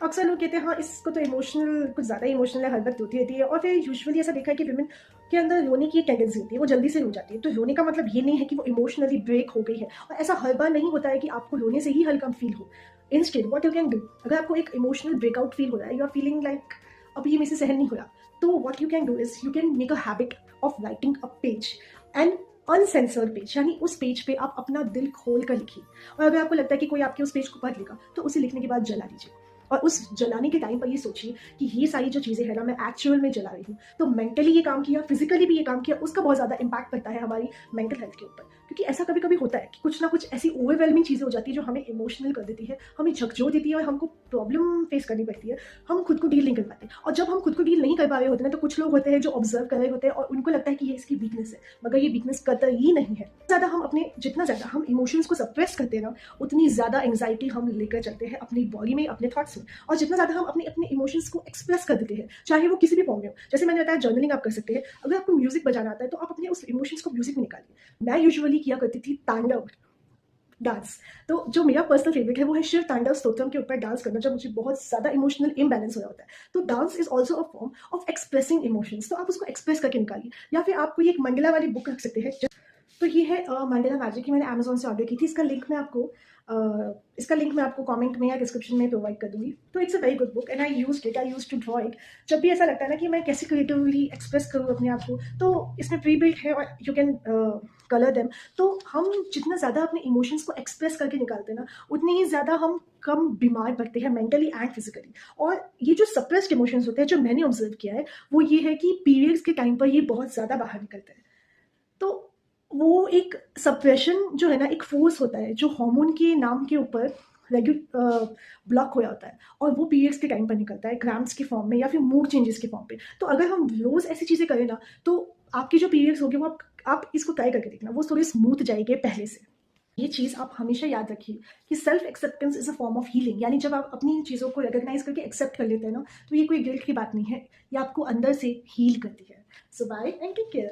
अक्सर लोग कहते हैं हाँ इसको तो इमोशनल कुछ ज़्यादा इमोशनल है, हर वक्त होती रहती है। और फिर यूजुअली ऐसा देखा है कि विमेन के अंदर रोने की टेंडेंसी होती है, वो जल्दी से रो जाती है। तो रोने का मतलब ये नहीं है कि वो इमोशनली ब्रेक हो गई है, और ऐसा हर बार नहीं होता है कि आपको रोने से ही हल्का फील हो। Instead what you can do, अगर आपको एक इमोशनल ब्रेकआउट फील हो रहा है, यू आर फीलिंग लाइक अब ये मेरे से सहन नहीं हो रहा, तो what you can do is you can make a habit of writing a page and uncensored page, यानी उस पेज पे आप अपना दिल खोल कर लिखिए। और अगर आपको लगता है कि कोई आपके उस पेज को पढ़ लेगा, तो उसे लिखने के बाद जला दीजिए। और उस जलाने के टाइम पर ये सोचिए कि ये सारी जो चीज़ें हैं ना, मैं एक्चुअल में जला रही हूँ। तो मेंटली ये काम किया, फिजिकली भी ये काम किया, उसका बहुत ज़्यादा इम्पैक्ट पड़ता है हमारी मेंटल हेल्थ के ऊपर। क्योंकि ऐसा कभी कभी होता है कि कुछ ना कुछ ऐसी ओवरवेलमिंग चीज़ें हो जाती है जो हमें इमोशनल कर देती है, हमें झकझोर देती है और हमको प्रॉब्लम फेस करनी पड़ती है। हम खुद को डील नहीं कर पाते, और जब हम खुद को डील नहीं कर पा रहे होते हैं तो कुछ लोग होते हैं जो ऑब्जर्व कर रहे होते हैं और उनको लगता है कि ये इसकी वीकनेस है, मगर ये वीकनेस कतई नहीं है। जितना ज़्यादा हम इमोशंस को सप्रेस करते हैं ना, उतनी ज़्यादा एंग्जाइटी हम लेकर चलते हैं अपनी बॉडी में, अपने थॉट्स में। और जितना ज़्यादा हम अपने अपने इमोशंस को एक्सप्रेस कर देते हैं, चाहे वो किसी भी फॉर्म में हो, जैसे मैंने बताया जर्नलिंग आप कर सकते हैं। अगर आपको म्यूजिक बजाना आता है तो आप अपने उस इमोशंस को म्यूजिक में निकालिए। मैं यूजुअली किया करती थी तांडव डांस। तो जो मेरा पर्सनल फेवरेट है वो है शिव तांडव स्तोत्रम के ऊपर डांस करना, जब मुझे बहुत ज़्यादा इमोशनल इम्बैलेंस हो रहा होता है। तो dance is also a form of expressing emotions, तो आप उसको एक्सप्रेस करके निकालिए। या फिर आप कोई एक मंडला वाली बुक रख सकते हैं। तो ये है मंडेला मैजिक, की मैंने अमेज़न से ऑर्डर की थी। इसका लिंक मैं आपको कमेंट में या डिस्क्रिप्शन में प्रोवाइड कर दूँगी। तो it's a very good book and I used to draw it. जब भी ऐसा लगता है ना कि मैं कैसे क्रिएटिवली एक्सप्रेस करूँ अपने आप को, तो इसमें प्री बिल्ट है और यू कैन कलर देम। तो हम जितना ज़्यादा अपने इमोशंस को एक्सप्रेस करके निकालते हैं ना, उतनी ही ज़्यादा हम कम बीमार पड़ते हैं मेंटली एंड फिजिकली। और ये जो सप्रेस्ड इमोशंस होते हैं, जो मैंने ऑब्जर्व किया है, वो ये है कि पीरियड्स के टाइम पर ये बहुत ज़्यादा बाहर निकलते हैं। तो वो एक सप्रेशन जो है ना, एक फोर्स होता है जो हार्मोन के नाम के ऊपर ब्लॉक हो जाता है, और वो पीरियड्स के टाइम पर निकलता है क्रैम्प्स के फॉर्म में या फिर मूड चेंजेस के फॉर्म पे। तो अगर हम रोज ऐसी चीजें करें ना, तो आपकी जो पीरियड्स होगी वो आप इसको ट्राई करके देखना, वो थोड़ी स्मूथ जाएगी पहले से। ये चीज़ आप हमेशा याद रखिए कि self acceptance is a form of healing, यानी जब आप अपनी चीज़ों को रिकॉग्नाइज करके एक्सेप्ट कर लेते हैं ना, तो ये कोई गिल्ट की बात नहीं है, ये आपको अंदर से हील करती है। सो बाय एंड टेक केयर।